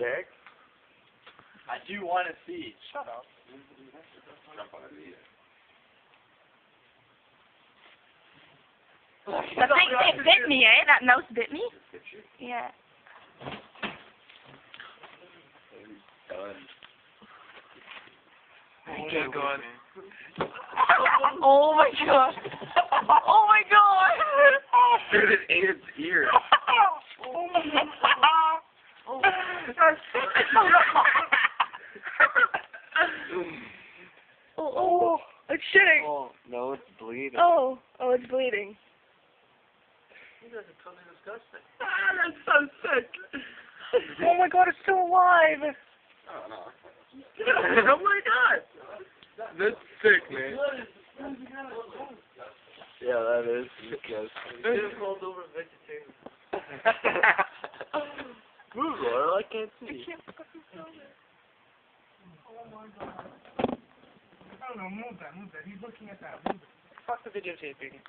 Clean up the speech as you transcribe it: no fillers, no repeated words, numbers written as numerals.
dick. I do want to see. Shut up. That thing, it bit me, eh? That mouse bit me? Yeah. Okay, go on. Oh my god. Oh my god. Dude, it ate its ear. Oh, it's shitting. Oh, no, it's bleeding. Oh, it's bleeding. You guys are totally disgusting. That's so sick. Oh my god, it's still alive. Oh, no. Oh my god. That's sick, man. Yeah, that is disgusting. It's called over vegetarian. Move, Laurel, I can't see. Oh my god. Oh no, move that. He's looking at that. Move it. Fuck the videotaping.